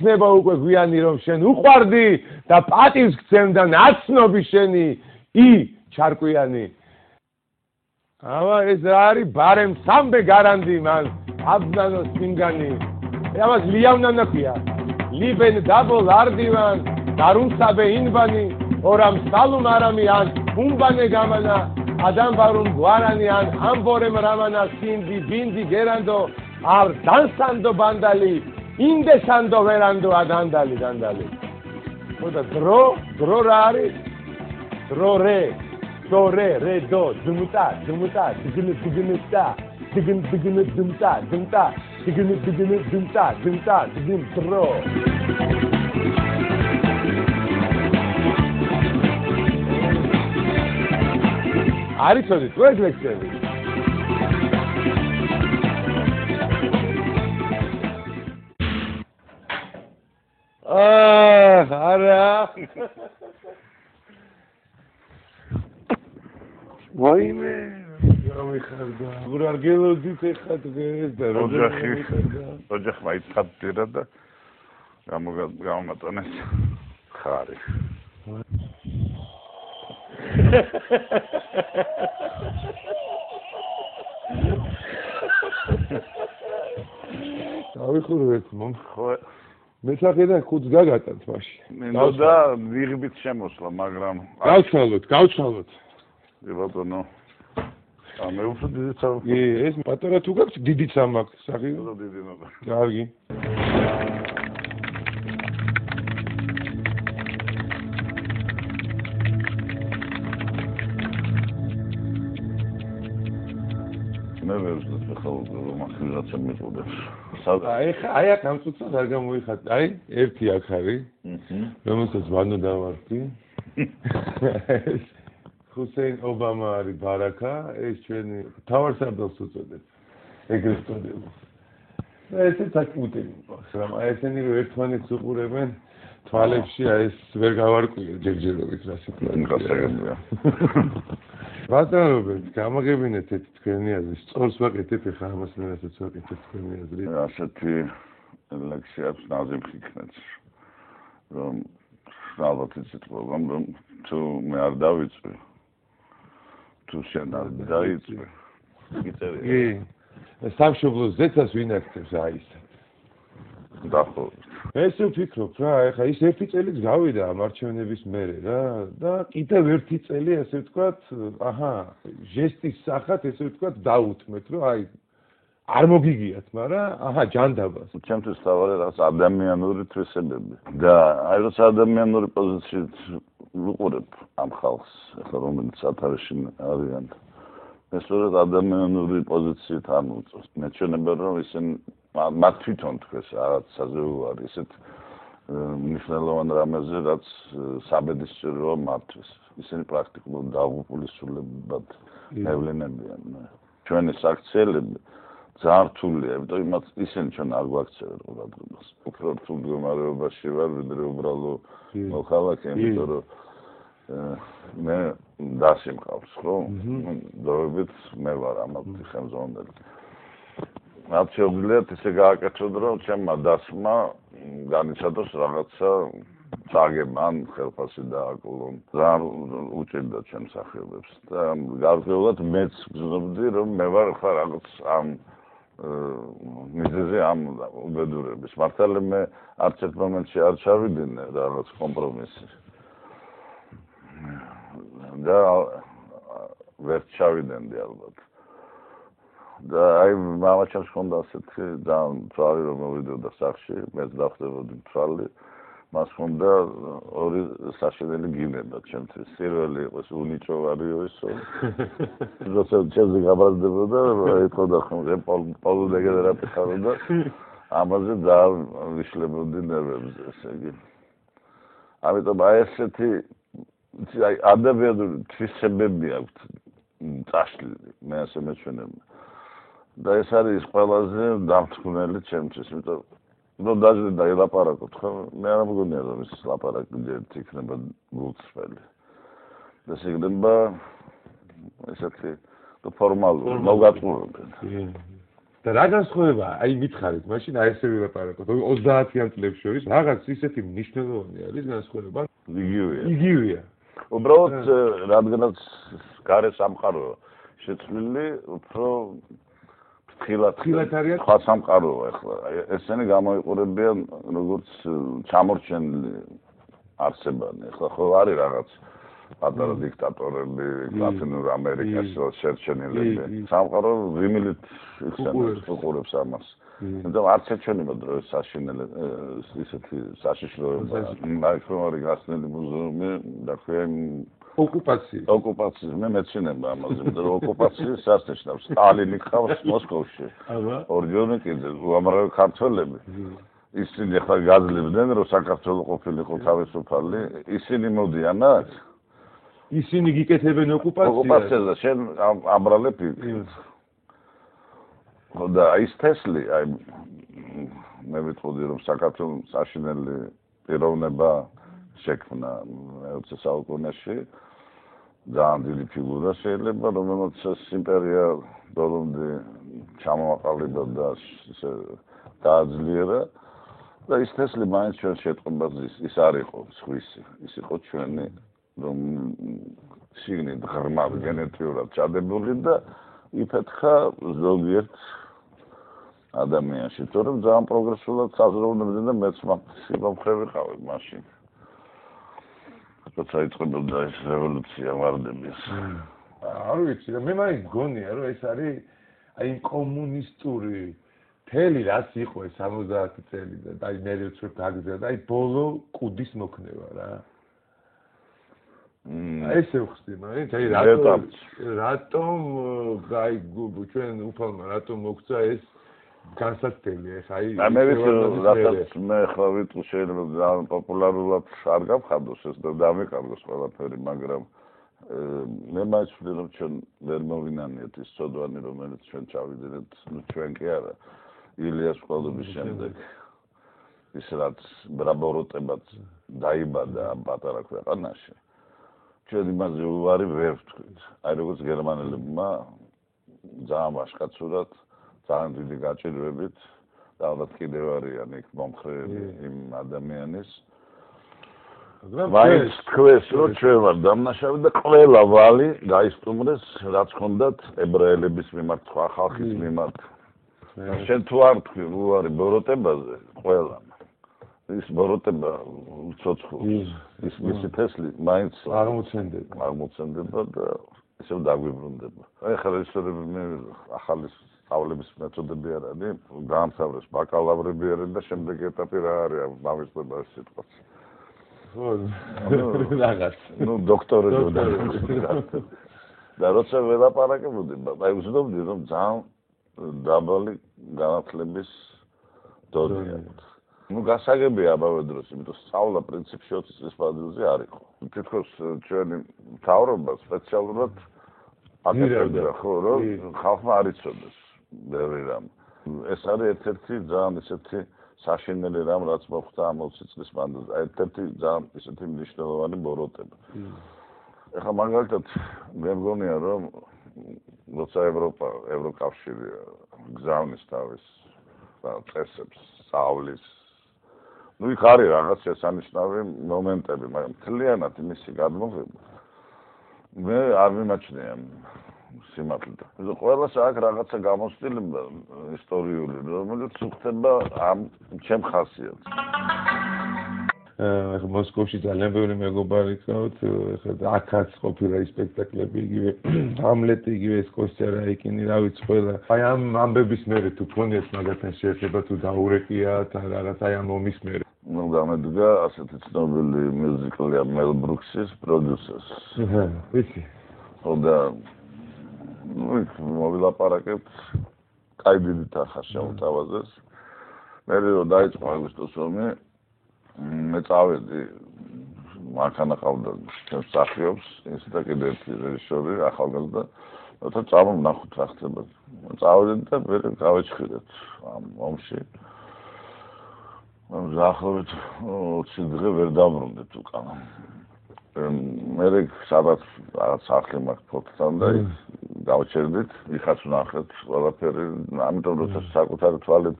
იქნება უკვე გვიანი რომ შენ უყვარდი და პატივს გცემდა ნაცნობი შენი ჩარკვიანი. აბა ეს რა არის ბარემ სამბე გარანდი მან აბნანოს სიმგანი. ამას ლიავნანა ქვია. ლიბენ დაბოლ არდივან დარუნსაბე ინბანი ორამ სალუმ არამიან უმბანე გამანა ადამ ბარუმ გვარანიან ამბორემ რამანა სინდი ბინდი გერანდო არ დანსანდო ბანდალი ინდესანდო ვერანდო ადანდალი დანდალი. ხოდა დრო რა არის? დრო რე დო რე რე დო ძმუტა დგინე ძმტა დგინ დრო. არის თოდი თუ ეს ლექსები? არა. ვაიმე, გამიხარდა. გურ არ გელოდით ეხლა დღეს და ოჯახი მაიწყადდირა და გამომატონეს ხარი. დავიხურეთ მომ ხო მეცახედან ხუთს გაგატანთ მაშინ. მინდოდა ვიღბით შემოსვლა, მაგრამ გავცვალოთ. ბატონო. მე უფრო დიდი წამი. ეს პატარა თუ გაქვს დიდი წამი აქვს, სახი? დიდი ნება. კარგი. მე ვეძებ ხოლმე რომ ახლა მიყოდებს. აი აქ ამ წუთას არ გამოიხატე. აი ერთი აქ არის. რომელსაც ვანო დავარდი. ხუსეინ ობამა არის ბარაკა, ეს ჩვენი თავარსარდალს უწოდებს. ეგრეთ წოდებას. და ესეც აქ უტენი გვაქვს, რა, ესენი რომ ერთმანეთს უყურებენ თვალებში, აი ეს ვერ გავარკვიე ჯერჯერობით რა სიტუაცია. ბატონობებს გამაგებინეთ ეს თქვენი აზრი, სწორს ვაკეთებ ხა ამასნაირადაც ვაკეთებ თქვენი აზრი. ასეთი ლექსიებს ნაზიმ ხიქნეს. რომ ალბათ იცით რომ თუ მე არ დავიწვი თუ შენ არ დაიწვი გიწერია. კი. სამშობლოს ზეცას ვინ აქცევს აისად. დახო. ეს ვფიქრობ რა, ეხლა ის ერთი წელიც გავიდა ამ არჩევნების მერე რა და კიდევ ერთი წელი ასე ვთქვათ, ჟესტის სახით ესე ვთქვათ დაუთმეთ, რომ აი არ მოგიგიათ, მაგრამ ჯანდაბას. ჩემთვის თავარი რაღაც ადამიანური თვისებები. და აი როცა ადამიანური პოზიციით ვუყურებ ამ ხალხს, ეხლა რომელიც ათარში არიან. ეს სწორედ ადამიანური პოზიციით არ მოწონს. მე ჩვენება რომ ისინი მათ თვითონ თქვეს რაღაც საზეულ არის ისეთ მნიშვნელოვან რამეზე, რაც საბედის სჭიროა მათთვის. ისინი პრაქტიკულად დაღუპული სულებად ნევლენებიან. ჩვენი საქციელები ძალიან რთულია, იმიტომ იმათ ისინი ჩვენ არ გვაქცევენ ყურადღებას. უფრო რთულ მდგომარეობაში ვარ, ვიდრე უბრალო მოქალაქე, იმიტომ რომ მე დასი მყავს, ხო? დროებით მე ვარ ამათი ხელმძღვანელი. მათ შეუძლიათ ესე გააკეთოთ, რომ ჩემმა დასმა განიცადოს რაღაცა წაგება, ან ხელფასი დააკლონ. ძალიან უჭირდა ჩემ მსახიობებს და გარკვეულად მეც ვგრძნობდი, რომ მე ვარ ხა რაღაც ამ მიზეზი ამ უბედურების. მართალია მე არც ერთ მომენტში არ ჩავიდინე რაღაც კომპრომისი. და ვერ ჩავიდენდი ალბათ. და აი მამაჩემს ჰქონდა ასეთი ძალიან თვალი რომ მოვიდოდა სახში, მეც დავხდებოდი თვალი. მას ჰქონდა ორი საშინელი გინება ჩემთვის. პირველი იყო უნიჭოვარიო ისო. როცა ჩემზე გაბრაზდებოდა, ეთქოდა ხომ პოლუ დეგენერატი ხარო და ამაზე ძალიან ვიშლებოდი ნერვებზე, ესე იგი. ამიტომ აი ესეთი აი ადამიანური თვისებები აქვთ წაშლილი, მე ასე მეჩვენებ. და ეს არის ყველაზე დამთქმელი ჩემთვის, იმიტომ რომ დაჟე და ელაპარაკოთ, ხო? მე არ მგონია რომ ეს ლაპარაკი ერთი იქნება გულწრფელი. და შეიძლება ესეთი ფორმალური მოგატყუებენ. და რა განსხვავება აი მითხარით მაშინ აი ესე ვილაპარაკოთ 30-იან წლებს შორის რაღაც ისეთი მნიშვნელოვანი არის განსხვავება იგივეა უბრალოდ რადგანაც გარე სამყაროა შეცვლილი უფრო ფრთხილად არის სხვა სამყაროა ახლა ესენი გამოიყურებიან როგორც ჩამორჩენილი არსებანი ახლა ხო არის რაღაც პატარა დიქტატორები ლათინურ ამერიკაში შერჩენილები სამყარო რიმილით უყურებს ამას მაგრამ არც ეჩვენება დროის საშინელი ისეთი საშიშროება მაიkromori გასნელი მუზეუმი და ქვენ ოკუპაციის მე მეცნიერება ამაზე მაგრამ ოკუპაციის სასწრაფოს სტალინი ყავს მოსკოვში ორჯონიკიძე უამრავი ქართველები ისინი ახლა გაძლევდნენ რომ საქართველოს ყოფილიყო თავისუფალი ისინი მოდიანად ისინი გიკეთებენ ოკუპაციას და შენ ამბრალებ და ის თესლი აი მე ვიტყოდი რომ საქართველოს საშინელი პიროვნება შექმნა მე-20 საუკუნეში ძალიან დიდი ფიგურა შეიძლება რომელსაც იმპერია ბოლომდე ჩამოაყალიბა და დააძლიერა და ის თესლი მაინც ჩვენ შეტყობაზე ის არ იყო სხვისი ის იყო ჩვენი რომ შიგნით ღრმად გენეტიურად ჩადებული და იფეთქა ზოგიერთ ადამიანში თორემ ძალიან პროგრესულად საზრუნავდნენ და მეც სიმამხრე ვიყავი მაშინ როცა იწყებოდა ეს რევოლუცია ვარდების არ ვიცი და მე მაინც გონია რომ ეს არის აი კომუნისტური თელი რაც იყო 70 წელი და აი მე ვცვებ გაგზა და აი ბოლო კუდის მოქნება რა ესე ვხსნი მაინც აი რატომ აი ჩვენ უფალმა რატომ მოგცა ეს განსაცდელი ახლა აი მე ვიცი რატომ მე ახლა ვიტყვი შეიძლება ძალიან პოპულარულად არ გავხადოს ეს და დამიყარგოს ყველაფერი მაგრამ მე მაჩვენე რომ ჩვენ ვერ მოვინანიეთ ის ცოდვანი რომელიც ჩვენ ჩავიდნენ ჩვენ კი არა ილიას ყოლობის შემდეგ ის რაც ბრაბოროტებად დაიბადა ამ პატარა ქვეყანაში ჩვენ იმაზე უარი ვერ ვთქვით აი როგორც გერმანელებმა ძალიან ვაშკაცურად ძალიან დიდი გაჭირვებით და ალბათ კიდევ არიან იქ მომხრეები იმ ადამიანის მაინც თქვეს რომ ჩვენ ვარ დამნაშავე და ყველა ვალი გაისტუმრეს რაც ჰქონდათ ებრაელების მიმართ სხვა ხალხის მიმართ შენ თუ არ თქვი უარი ბოროტებაზე ყველა ის ბოროტება უცოცხლოს ის მისი თესლი მაინც აღმოცენდება და ისევ დაგვიბრუნდება აი ხა ისტორიები მე ახალი სწავლების მეთოდები არ არის დაამთავრეს ბაკალავრები არიან და შემდეგი ეტაპი რა არის მამისწორება ეს სიტყვაც რაღაც ნუ დოქტორები და როცა ველაპარაკებოდი აი ვზნობდი რომ ძალიან დაბალი განათლების დონე აქვს ნუ გასაგებია ამავე დროს იმიტომ სწავლა პრინციპში 20 წლის პერიოდზე არ იყო თითქოს ჩვენი მთავრობა სპეციალურად აკეთებდა ხო რომ ხალხმა არ იცოდეს ბევრი რამ ეს არის ერთ-ერთი ძალიან ისეთი საშინელი რამ რაც მოხდა ამ 20 წლის მანძილზე ერთ-ერთი ძალიან ისეთი მნიშვნელოვანი ბოროტება ეხლა მაგალითად მე მგონია რომ როცა ევროკავშირი გზავნის თავის წესებს სწავლის ნუ იქ არის რაღაც შესანიშნავი მომენტები მაგრამ მთლიანად მისი გადმოღება მე არ მიმაჩნია სიმართლე და ყველას აქვს რაღაცა გამოცდილება ისტორიული რომელიც უხდება ამ ჩემ ხასიათს მოსკოვში ძალიან ბევრი მეგობარი ყავთ ახლა აქაც ყოფილა ის სპექტაკლები იგივე ჰამლეტი იგივე ეს კოსტიარაიკინი რა ვიცი ყველა აი ამ ამბების მერე თუ გქონიათ მაგათთან შეერთება თუ დაურეკიათ რაღაც აი ამ ომის მერე ნუ დამედგა ასეთი ცნობილი მიუზიკლია მელ ბრუქსის პროდიუსერს ვიცი და ნუ მოვილაპარაკებთ კაი დიდი თანხა შემოთავაზეს მე რომ დაიწყო აგვისტოს ომი მე წავედი მანქანა ყავდა ჩემს მსახიობს ის და კიდევ ერთი რეჟისორი ახალგაზრდა და წამოვნახოთ რა ხდება წავედი და მე გავეჭხირეთ ამ ომში დაახლოებით 20 დღე ვერ დაბრუნდით უკან მე სადაც რაღაც სახლი მაქვს ფოთთან და დავჩერდით, იხაც ვნახეთ ყველაფერი, ამიტომ როცა საკუთარი თვალით